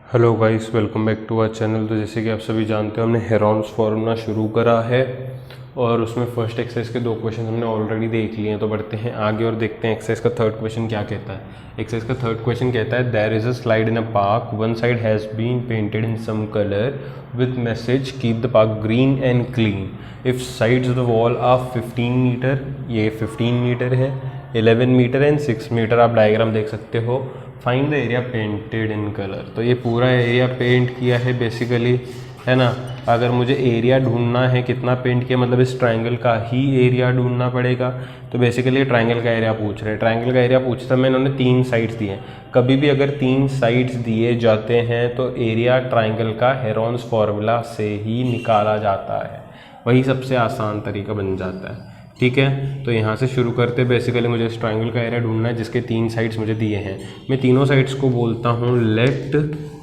Hello guys, welcome back to our channel. तो जैसे कि आप सभी जानते हो, हमने हेरॉन्स फॉर्मूला शुरू करा है और उसमें फर्स्ट एक्सरसाइज के 2 क्वेश्चन हमने ऑलरेडी देख लिए हैं। तो बढ़ते हैं आगे और देखते हैं एक्सरसाइज का थर्ड क्वेश्चन क्या कहता है। एक्सरसाइज का थर्ड क्वेश्चन कहता है there is a slide in a park, one side has been painted in some colour with message keep the park green and clean if sides of the wall are 15 metre. ये 15 metre है, 11 metre and 6 metre. आप diagram देख सकते हो। Find the area painted in colour. तो ये पूरा area paint किया है बेसिकली, है ना। अगर मुझे एरिया ढूंढना है कितना पेंट किया, मतलब इस ट्रायंगल का ही एरिया ढूंढना पड़ेगा। तो बेसिकली ट्रायंगल का एरिया पूछ रहे हैं। ट्रायंगल का एरिया पूछता मैं, इन्होंने 3 साइड्स दिए हैं। कभी भी अगर 3 साइड्स दिए जाते हैं तो एरिया ट्रायंगल का हेरॉन्स फार्मूला से ही निकाला जाता है। वही सबसे आसान तरीका बन जाता है। ठीक है, तो यहाँ से शुरू करते। बेसिकली मुझे इस ट्रायंगल का एरिया ढूंढना है जिसके 3 साइड्स मुझे दिए हैं। मैं तीनों साइड्स को बोलता हूँ लेट।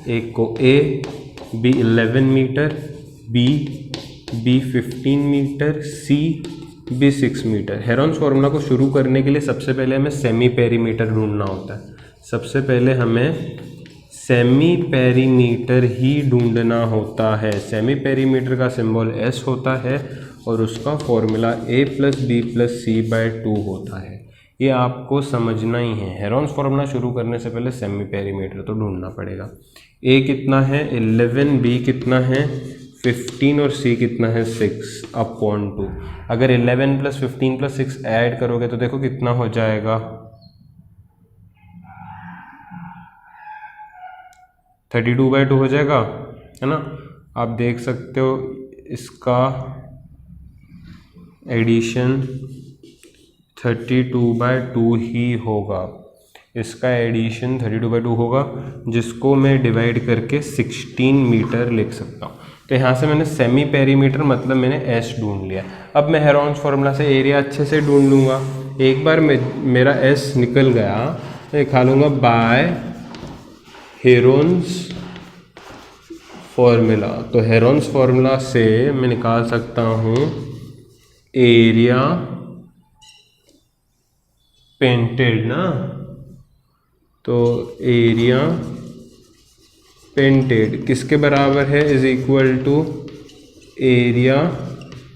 एक को A, B 11 metre, B 15 metre, C B 6 metre. Heron's formula को शुरू करने के लिए सबसे पहले हमें सेमी पेरीमीटर ढूंढना होता है। सबसे पहले हमें सेमी पेरीमीटर ही ढूंढना होता है। सेमी पेरीमीटर का सिंबल एस होता है और उसका फॉर्मूला a + b + c/2 होता है। ये आपको समझना ही है। हेरॉन्स फार्मूला शुरू करने से पहले सेमी पेरीमीटर तो ढूंढना पड़ेगा। a कितना है 11, b कितना है 15 और c कितना है 6/2। अगर 11 + 15 + 6 ऐड करोगे तो देखो कितना हो जाएगा, 32/2 हो जाएगा, है ना। आप देख सकते हो इसका एडिशन 32/2 ही होगा। इसका एडिशन 32/2 होगा, जिसको मैं डिवाइड करके 16 मीटर लिख सकता हूँ। तो यहाँ से मैंने सेमी पेरीमीटर मतलब मैंने एस ढूंढ लिया। अब मैं हेरॉन्स फार्मूला से एरिया अच्छे से ढूंढ लूँगा। एक बार मेरा एस निकल गया तो लिखा लूँगा बाय हेरॉन्स फार्मूला। तो हेरॉन्स फार्मूला से मैं निकाल सकता हूँ एरिया पेंटेड ना। तो एरिया पेंटेड किसके बराबर है, is equal to area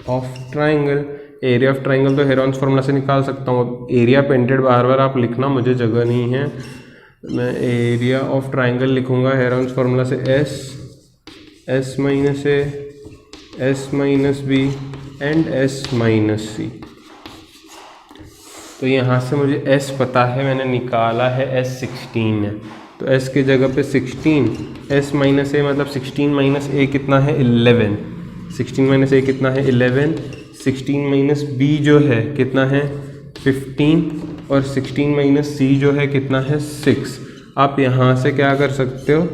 of triangle. Area of triangle तो हेरॉन्स फार्मूला से निकाल सकता हूँ। एरिया पेंटेड बार बार आप लिखना, मुझे जगह नहीं है। मैं एरिया ऑफ ट्राइंगल लिखूँगा हेरॉन्स फार्मूला से S minus A, S minus B and S minus C. तो यहाँ से मुझे s पता है, मैंने निकाला है s 16 है। तो s की जगह पे 16, s माइनस ए मतलब 16 माइनस ए कितना है 11, 16 माइनस ए कितना है 11, 16 माइनस बी जो है कितना है 15 और 16 माइनस सी जो है कितना है 6। आप यहाँ से क्या कर सकते हो,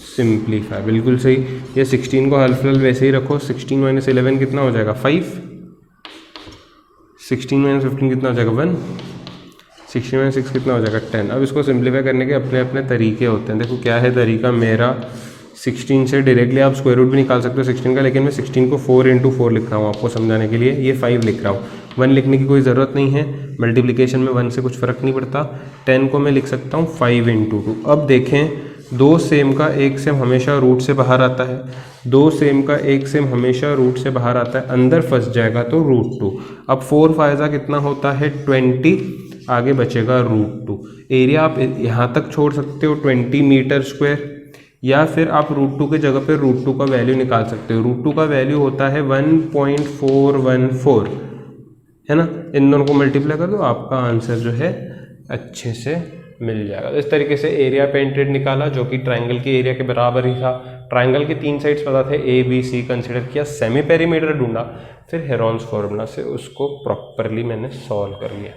सिंप्लीफाई। बिल्कुल सही। ये 16 को हल वैसे ही रखो। 16 माइनस 11 कितना हो जाएगा 5, 16 माइनस 15 कितना हो जाएगा 1, 16 माइनस 6 कितना हो जाएगा 10। अब इसको सिंप्लीफाई करने के अपने अपने तरीके होते हैं। देखो क्या है तरीका मेरा, 16 से डायरेक्टली आप स्क्वायर रूट भी निकाल सकते हो 16 का, लेकिन मैं 16 को 4 × 4 लिख रहा हूँ आपको समझाने के लिए। ये 5 लिख रहा हूँ, 1 लिखने की कोई ज़रूरत नहीं है। मल्टीप्लिकेशन में 1 से कुछ फ़र्क नहीं पड़ता। 10 को मैं लिख सकता हूँ 5 × 2। अब देखें, 2 सेम का एक सेम हमेशा रूट से बाहर आता है। 2 सेम का एक सेम हमेशा रूट से बाहर आता है, अंदर फंस जाएगा तो √2। अब 4 फायदा कितना होता है 20, आगे बचेगा √2। एरिया आप यहाँ तक छोड़ सकते हो 20 मीटर स्क्वायर, या फिर आप √2 के जगह पे √2 का वैल्यू निकाल सकते हो। √2 का वैल्यू होता है 1.414, है ना। इन दोनों को मल्टीप्लाई कर दो, आपका आंसर जो है अच्छे से मिल जाएगा। तो इस तरीके से एरिया पेंटेड निकाला, जो कि ट्रायंगल के एरिया के बराबर ही था। ट्रायंगल के 3 साइड्स पता थे, ए बी सी कंसिडर किया, सेमी पेरीमीटर ढूंढा, फिर हेरॉन्स फार्मूला से उसको प्रॉपरली मैंने सॉल्व कर लिया।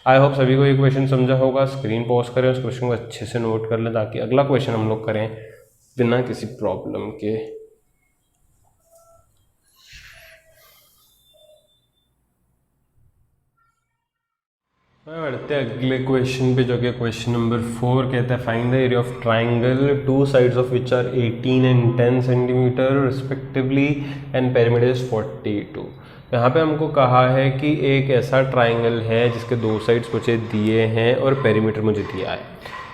आई होप सभी को ये क्वेश्चन समझा होगा। स्क्रीन पॉज करें, उस क्वेश्चन को अच्छे से नोट कर लें ताकि अगला क्वेश्चन हम लोग करें बिना किसी प्रॉब्लम के। बढ़ते अगले क्वेश्चन पे, जो कि क्वेश्चन नंबर 4 कहता है find the area of triangle 2 sides of which are 18 and 10 centimetre respectively and perimeter is 42। यहाँ पे हमको कहा है कि एक ऐसा ट्राइंगल है जिसके 2 साइड्स मुझे दिए हैं और पेरीमीटर मुझे दिया है।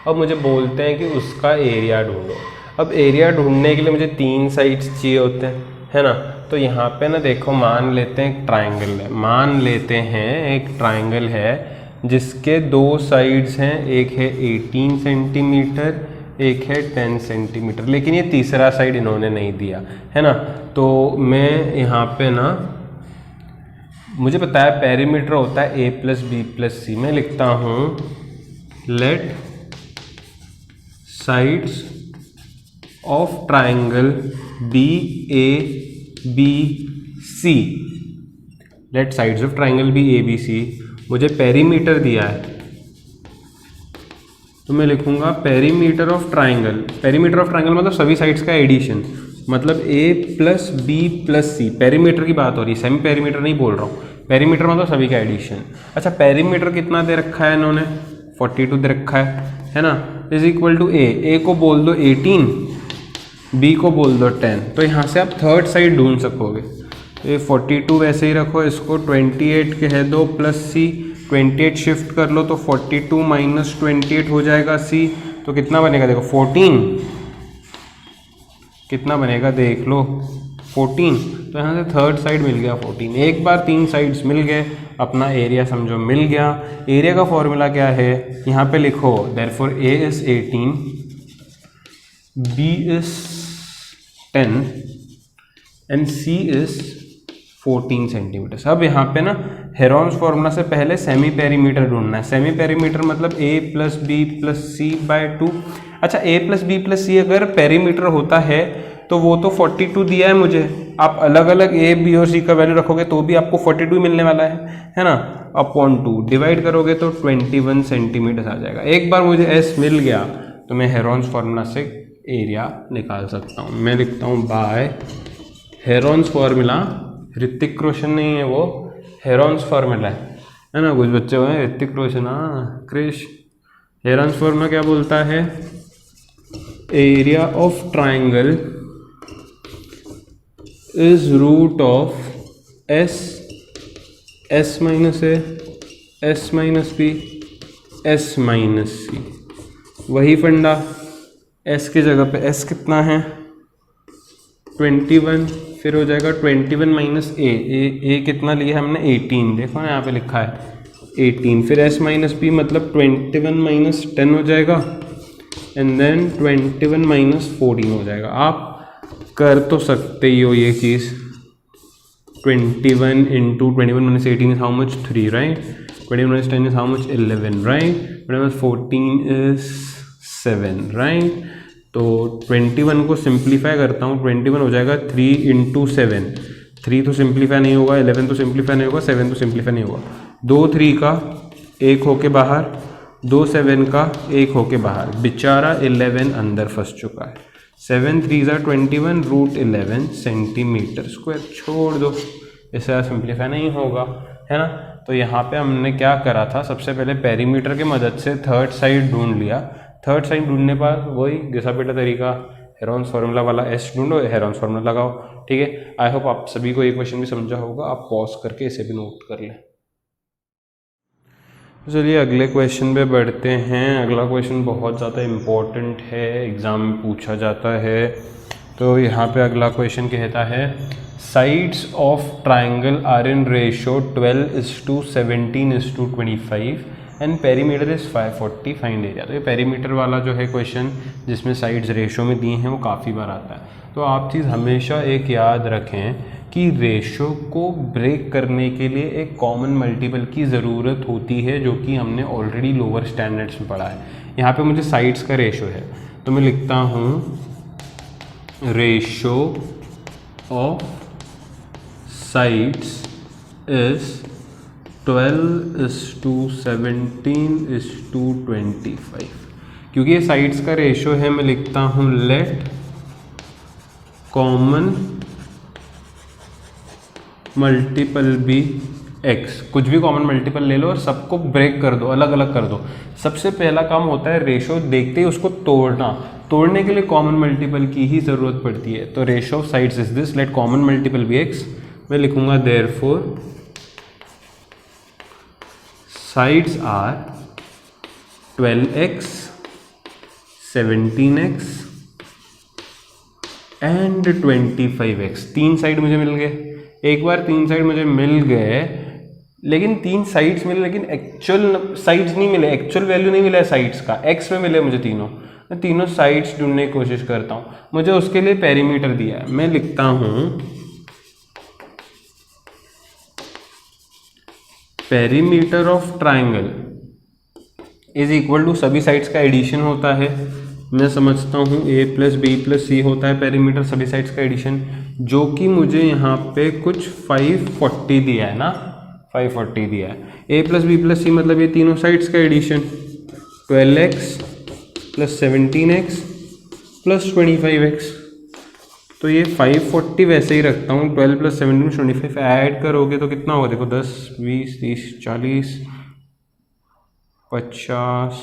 अब मुझे बोलते हैं कि उसका एरिया ढूंढो। अब एरिया ढूंढने के लिए मुझे 3 साइड्स चाहिए होते हैं, है ना। तो यहाँ पे ना देखो, मान लेते हैं एक ट्राइंगल है, मान लेते हैं एक ट्राइंगल है जिसके 2 साइड्स हैं, एक है 18 सेंटीमीटर, एक है 10 सेंटीमीटर, लेकिन ये तीसरा साइड इन्होंने नहीं दिया, है ना। तो मैं यहाँ पे ना, मुझे पता है पेरीमीटर होता है a plus B plus c. मैं लिखता हूँ let sides of triangle be A B c, let sides of triangle be A B C. मुझे पेरीमीटर दिया है तो मैं लिखूंगा perimeter of triangle. Perimeter of triangle मतलब सभी साइड्स का एडिशन, मतलब a plus B plus c. Perimeter की बात हो रही है, सेमी पेरीमीटर नहीं बोल रहा हूँ। पेरीमीटर मतलब सभी का एडिशन। अच्छा, पेरीमीटर कितना दे रखा है इन्होंने? 42 दे रखा है ना। इज इक्वल टू ए को बोल दो 18, बी को बोल दो 10। तो यहाँ से आप थर्ड साइड ढूंढ सकोगे। तो ये 42 वैसे ही रखो, इसको 28 कह दो प्लस सी, 28 शिफ्ट कर लो तो 42 माइनस 28 हो जाएगा सी। तो कितना बनेगा देखो 14, कितना बनेगा देख लो 14। तो यहाँ से थर्ड साइड मिल गया 14। एक बार 3 साइड्स मिल गए, अपना एरिया समझो मिल गया। एरिया का फॉर्मूला क्या है यहाँ पे लिखो, therefore a is 18, b is 10 and c is 14 centimetre. अब यहाँ पे ना हेरोन्स फॉर्मूला से पहले सेमी पेरीमीटर ढूंढना है। सेमी पेरीमीटर मतलब a plus B plus c by 2। अच्छा, a plus B plus c अगर पेरीमीटर होता है तो वो तो 42 दिया है मुझे। आप अलग अलग a b और c का वैल्यू रखोगे तो भी आपको 42 मिलने वाला है ना। अपॉन 2 डिवाइड करोगे तो 21 सेंटीमीटर आ जाएगा। एक बार मुझे s मिल गया तो मैं हेरोन्स फॉर्मूला से एरिया निकाल सकता हूँ। मैं लिखता हूँ bye Heron's formula, Hrithik Roshan नहीं है वो, हेरोन्स फॉर्मूला है ना। कुछ बच्चे हुए हैं ऋतिक रोशन, हाँ क्रिश। हेरोन्स फॉर्मूला क्या बोलता है? Area of triangle is root of S minus A, S minus B, S minus C. वही फंडा, एस की जगह पे एस कितना है 21, फिर हो जाएगा 21 माइनस ए कितना लिया हमने 18, देखो ना यहाँ पे लिखा है 18, फिर एस माइनस बी मतलब 21 माइनस 10 हो जाएगा एंड देन 21 माइनस 14 हो जाएगा। आप कर तो सकते ही हो ये चीज़। 21 into 21 minus 18 is how much 3, right. 21 minus 10 is how much 11, right. 14 is 7, right. तो 21 को सिंप्लीफाई करता हूँ, 21 हो जाएगा 3 इंटू 7। 3 तो सिंप्लीफाई नहीं होगा, 11 तो सिंप्लीफाई नहीं होगा, 7 तो सिंप्लीफाई नहीं होगा। 2 3 का 1 होके बाहर, 2 7 का 1 होके बाहर, बेचारा 11 अंदर फंस चुका है। 7 3 21 रूट 11 सेंटीमीटर स्क्वायर। छोड़ दो, इससे सिंप्लीफाई नहीं होगा, है ना। तो यहाँ पे हमने क्या करा था, सबसे पहले पेरीमीटर की मदद से थर्ड साइड ढूंढ लिया। थर्ड साइड ढूंढने पर वही घिसा पिटा तरीका, हेरोन्स फार्मूला वाला एस ढूंढो, हेरोन्स फार्मूला लगाओ, ठीक है। आई होप आप सभी को ये क्वेश्चन भी समझा होगा। आप पॉज करके इसे भी नोट कर लें। चलिए अगले क्वेश्चन पे बढ़ते हैं। अगला क्वेश्चन बहुत ज़्यादा इम्पोर्टेंट है, एग्ज़ाम में पूछा जाता है। तो यहाँ पे अगला क्वेश्चन कहता है sides of triangle are in ratio 12:17:25 and perimeter is 540, find area. तो ये पेरीमीटर वाला जो है क्वेश्चन जिसमें साइड्स रेशो में दिए हैं वो काफ़ी बार आता है। तो आप चीज़ हमेशा एक याद रखें कि रेशो को ब्रेक करने के लिए एक कॉमन मल्टीपल की ज़रूरत होती है, जो कि हमने ऑलरेडी लोअर स्टैंडर्ड्स में पढ़ा है। यहाँ पे मुझे साइड्स का रेशो है तो मैं लिखता हूँ रेशो ऑफ साइड्स इज़ 12:17:25। क्योंकि ये साइड्स का रेशो है, मैं लिखता हूँ let common multiple be x। कुछ भी कॉमन मल्टीपल ले लो और सबको ब्रेक कर दो, अलग अलग कर दो। सबसे पहला काम होता है रेशो देखते ही उसको तोड़ना। तोड़ने के लिए कॉमन मल्टीपल की ही ज़रूरत पड़ती है। तो ratio of sides is this, let common multiple be x। मैं लिखूंगा therefore sides are 12x, 17x and 25x। 3 side मुझे मिल गए। एक बार 3 साइड मुझे मिल गए, लेकिन 3 साइड्स मिले, लेकिन एक्चुअल साइड्स नहीं मिले, एक्चुअल वैल्यू नहीं मिला है साइड्स का, एक्स में मिले मुझे तीनों। मैं तीनों साइड्स ढूंढने की कोशिश करता हूँ। मुझे उसके लिए पेरीमीटर दिया है, मैं लिखता हूँ perimeter of triangle is equal to, सभी साइड्स का एडिशन होता है। मैं समझता हूँ a plus B plus c होता है पेरीमीटर, सभी साइड्स का एडिशन, जो कि मुझे यहाँ पे कुछ 540 दिया है ना, 540 दिया है। a plus B plus c मतलब ये तीनों साइड्स का addition, 12x plus 17x plus 25x। तो ये 540 वैसे ही रखता हूँ। 12 प्लस 17 25 ऐड करोगे तो कितना होगा, देखो 10 20 30 40 50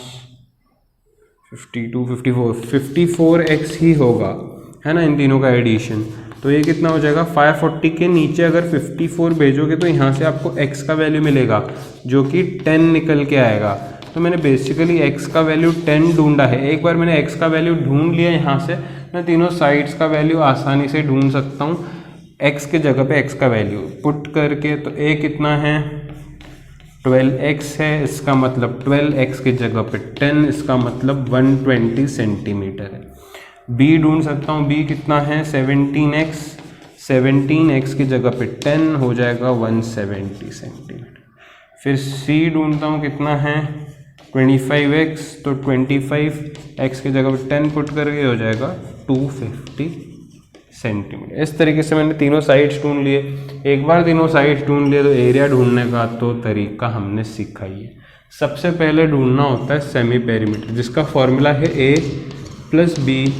52 54x ही होगा, है ना, इन तीनों का एडिशन। तो ये कितना हो जाएगा, 540 के नीचे अगर 54 भेजोगे तो यहाँ से आपको x का वैल्यू मिलेगा जो कि 10 निकल के आएगा। तो मैंने बेसिकली x का वैल्यू 10 ढूंढा है। एक बार मैंने x का वैल्यू ढूंढ लिया, यहाँ से मैं तीनों साइड्स का वैल्यू आसानी से ढूंढ सकता हूँ। x के जगह पे x का वैल्यू पुट करके, तो a कितना है 12x है, इसका मतलब 12x की जगह पे 10, इसका मतलब 120 सेंटीमीटर है। b ढूंढ सकता हूँ, b कितना है 17x, 17x की जगह पे 10 हो जाएगा 170 सेंटीमीटर। फिर c ढूंढता हूँ, कितना है 25x, तो 25x की जगह पे 10 पुट करके हो जाएगा 250 सेंटीमीटर। इस तरीके से मैंने तीनों साइड्स ढूंढ लिए। एक बार तीनों साइड्स ढूंढ लिए तो एरिया ढूंढने का तो तरीका हमने सीखा ही है। सबसे पहले ढूंढना होता है सेमी पेरीमीटर, जिसका फॉर्मूला है a plus B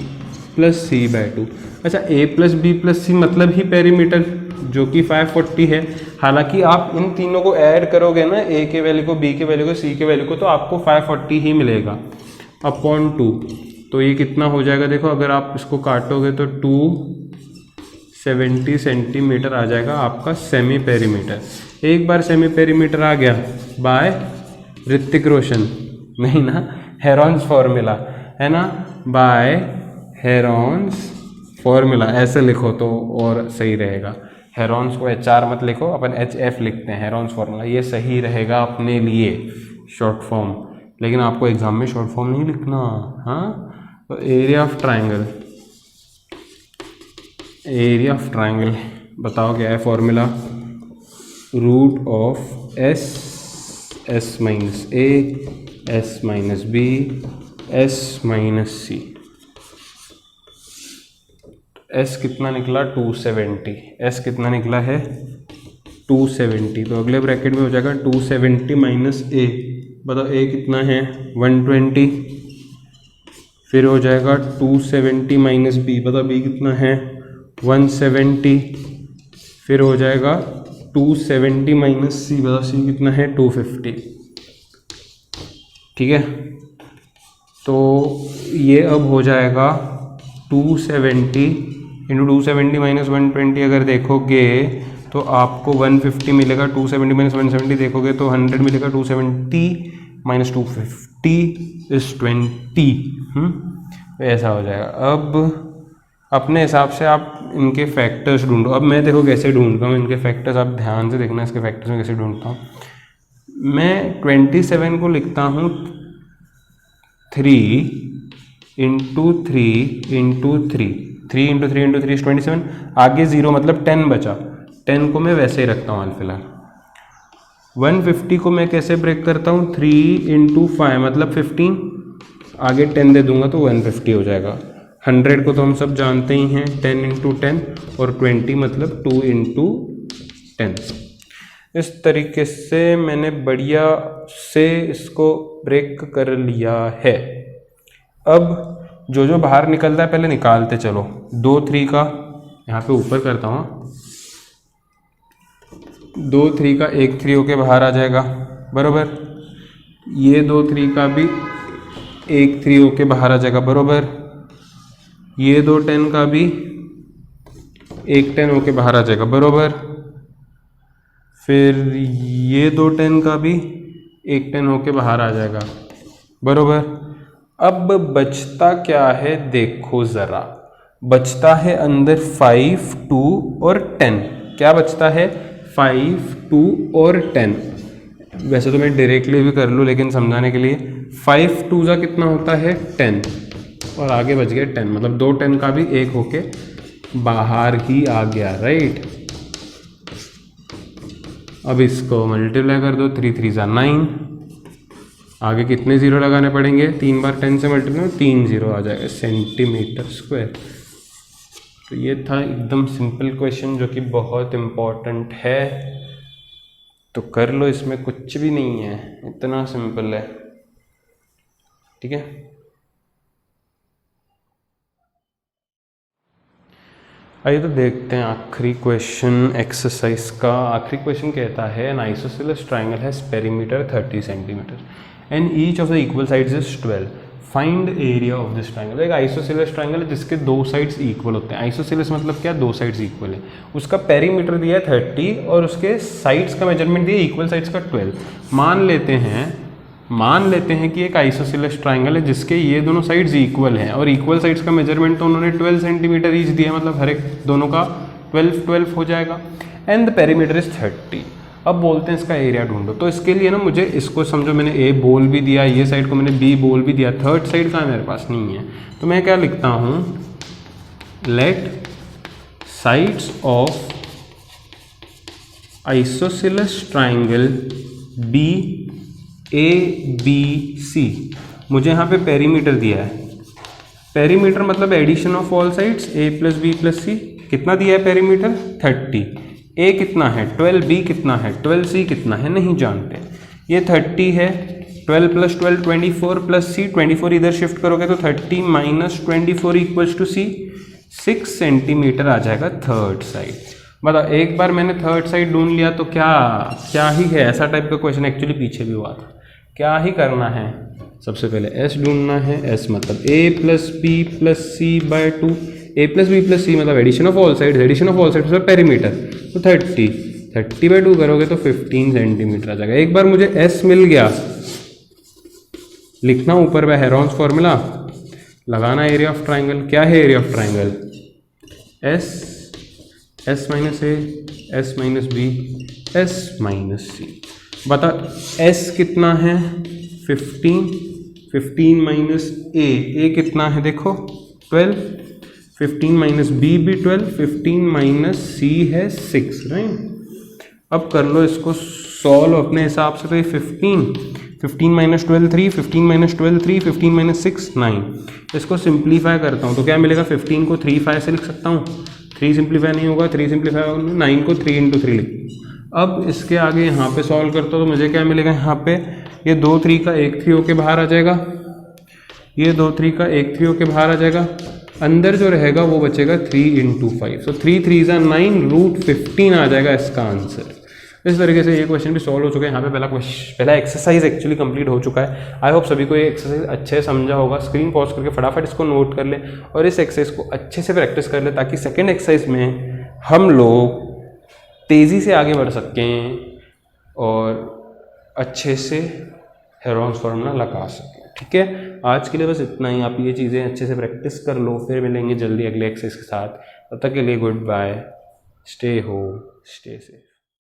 plus c by 2। अच्छा, a plus B plus c मतलब ही पेरीमीटर, जो कि 540 है। हालांकि आप इन तीनों को ऐड करोगे ना, a के वैल्यू को, b के वैल्यू को, c के वैल्यू को, तो आपको 540 ही मिलेगा अपॉन 2। तो ये कितना हो जाएगा, देखो अगर आप इसको काटोगे तो 270 सेंटीमीटर आ जाएगा आपका सेमी पेरीमीटर। एक बार सेमी पेरीमीटर आ गया बाय ऋतिक रोशन, नहीं ना, हेरॉन्स फॉर्मूला, है ना, बाय हेरॉन्स फॉर्मूला, ऐसे लिखो तो और सही रहेगा। हेरॉन्स को HR मत लिखो, अपन HF लिखते हैं, हेरॉन्स फॉर्मूला, ये सही रहेगा अपने लिए शॉर्ट फॉर्म। लेकिन आपको एग्जाम में शॉर्ट फॉर्म नहीं लिखना, हाँ। तो area of triangle, area of triangle बताओ क्या है formula, root of S minus A, S minus B, S minus c. S कितना निकला 270, एस कितना निकला है 270। तो अगले ब्रैकेट में हो जाएगा 270 माइनस ए, बताओ ए कितना है 120। फिर हो जाएगा 270 माइनस बी, बताओ बी कितना है 170। फिर हो जाएगा 270 माइनस सी, बताओ सी कितना है 250। ठीक है, तो ये अब हो जाएगा 270 इंटू 270 माइनस 120। अगर देखोगे तो आपको 150 मिलेगा। 270 माइनस 170 देखोगे तो 100 मिलेगा। 270 माइनस 250 इज 20। ऐसा हो जाएगा। अब अपने हिसाब से आप इनके फैक्टर्स ढूंढो। अब मैं देखो कैसे ढूंढता हूँ इनके फैक्टर्स, आप ध्यान से देखना इसके फैक्टर्स में कैसे ढूंढता हूँ। मैं 27 को लिखता हूँ 3 इंटू 3 इंटू 3, 3 इंटू 3 इंटू 3 27। आगे 0 मतलब 10 बचा, 10 को मैं वैसे ही रखता हूँ फिलहाल। 150 को मैं कैसे ब्रेक करता हूँ, 3 इंटू 5 मतलब 15, आगे 10 दे दूंगा तो 150 हो जाएगा। 100 को तो हम सब जानते ही हैं, 10 इंटू 10, और 20 मतलब 2 इंटू 10। इस तरीके से मैंने बढ़िया से इसको ब्रेक कर लिया है। अब जो जो बाहर निकलता है पहले निकालते चलो। 2 3 का यहाँ पे ऊपर करता हूँ, 2 3 का 1 3 होके बाहर आ जाएगा, बरोबर। ये 2 3 का भी 1 3 होके बाहर आ जाएगा, बरोबर। ये 2 10 का भी 1 10 होके बाहर आ जाएगा, बरोबर। फिर ये 2 10 का भी 1 10 होके बाहर आ जाएगा, बरोबर। अब बचता क्या है देखो ज़रा, बचता है अंदर 5, 2 और 10। क्या बचता है? 5, 2 और 10। वैसे तो मैं डायरेक्टली भी कर लूँ लेकिन समझाने के लिए 5 2 का कितना होता है 10 और आगे बच गया 10, मतलब 2 10 का भी एक होके बाहर ही आ गया, राइट। अब इसको मल्टीप्लाई कर दो, 3 3 9। आगे कितने जीरो लगाने पड़ेंगे? 3 बार 10 से मल्टीप्लाई, 3 जीरो आ जाएगा सेंटीमीटर स्क्वायर। तो ये था एकदम सिंपल क्वेश्चन जो कि बहुत इम्पोर्टेंट है, तो कर लो, इसमें कुछ भी नहीं है, इतना सिंपल है, ठीक है। आइए तो देखते हैं आखिरी क्वेश्चन एक्सरसाइज का। आखिरी क्वेश्चन कहता है N isosceles triangle has perimeter 30 centimetre and each of the equal sides is 12, find area of this triangle. एक आइसोसेलेस ट्राइंगल है जिसके दो साइड्स इक्वल होते हैं। आइसोसेलेस मतलब क्या? दो साइड्स इक्वल है। उसका पेरीमीटर दिया है 30 और उसके साइड्स का मेजरमेंट दिया है इक्वल साइड्स का 12। मान लेते हैं कि एक आइसोसेलेस ट्राइंगल है जिसके ये दोनों साइड्स इक्वल हैं और इक्वल साइड्स का मेजरमेंट तो उन्होंने 12 सेंटीमीटर ईच दिया है, मतलब हर एक दोनों का 12 हो जाएगा। And the perimeter is 30। अब बोलते हैं इसका एरिया ढूंढो। तो इसके लिए ना मुझे इसको समझो, मैंने ए बोल भी दिया, ये साइड को मैंने बी बोल भी दिया, थर्ड साइड का मेरे पास नहीं है, तो मैं क्या लिखता हूँ, let sides of isosceles triangle be A B C. मुझे यहाँ पे पेरीमीटर दिया है, पेरीमीटर मतलब addition of all sides A plus B plus C. कितना दिया है पेरीमीटर? 30। ए कितना है 12, बी कितना है 12, सी कितना है नहीं जानते। ये 30 है, 12 प्लस 12 24 प्लस सी, 24 इधर शिफ्ट करोगे तो 30 minus 24 equals to C, 6 centimetre आ जाएगा थर्ड साइड। बताओ, एक बार मैंने थर्ड साइड ढूंढ लिया तो क्या ही है। ऐसा टाइप का क्वेश्चन एक्चुअली पीछे भी हुआ था। क्या ही करना है, सबसे पहले एस ढूंढना है। एस मतलब a plus B plus c by 2। A plus B plus c मतलब addition of all sides, addition of all sides मतलब पेरीमीटर, तो 30 बाय 2 करोगे तो 15 सेंटीमीटर आ जाएगा। एक बार मुझे एस मिल गया, लिखना ऊपर में हेरॉन्स फॉर्मूला, लगाना एरिया ऑफ ट्राइंगल। क्या है area of triangle? S minus A, S minus B, S minus C. बता S कितना है? 15 माइनस ए कितना है देखो 12, 15 माइनस बी भी 12, 15 माइनस सी है 6, राइट। अब कर लो इसको सॉल्व अपने हिसाब से। तो ये 15 माइनस 12 3, 15 माइनस 12 3, 15 माइनस 6 9। इसको सिंप्लीफाई करता हूँ तो क्या मिलेगा? 15 को 3 5 से लिख सकता हूँ, 3 सिंप्लीफाई नहीं होगा, 3 सिंप्लीफाई होगा, 9 को 3 × 3 लिख। अब इसके आगे यहाँ पे सॉल्व करता हूँ तो मुझे क्या मिलेगा? यहाँ पे ये 2 3 का 1 3 होके बाहर आ जाएगा, ये 2 3 का 1 3 होके बाहर आ जाएगा, अंदर जो रहेगा वो बचेगा 3 × 5। सो 3 3 9, √15 आ जाएगा इसका आंसर। इस तरीके से ये क्वेश्चन भी सॉल्व हो चुका है। यहाँ पे पहला एक्सरसाइज एक्चुअली कंप्लीट हो चुका है। आई होप सभी को ये एक्सरसाइज अच्छे से समझा होगा। स्क्रीन पॉज करके फटाफट इसको नोट कर ले और इस एक्सरसाइज को अच्छे से प्रैक्टिस कर ले, ताकि सेकेंड एक्सरसाइज में हम लोग तेज़ी से आगे बढ़ सकें और अच्छे से हेरॉन्स फॉर्मूला लगा सकें, ठीक है। आज के लिए बस इतना ही। आप ये चीज़ें अच्छे से प्रैक्टिस कर लो, फिर मिलेंगे जल्दी अगले एक्सरसाइज के साथ। तब तक के लिए गुड बाय, स्टे सेफ।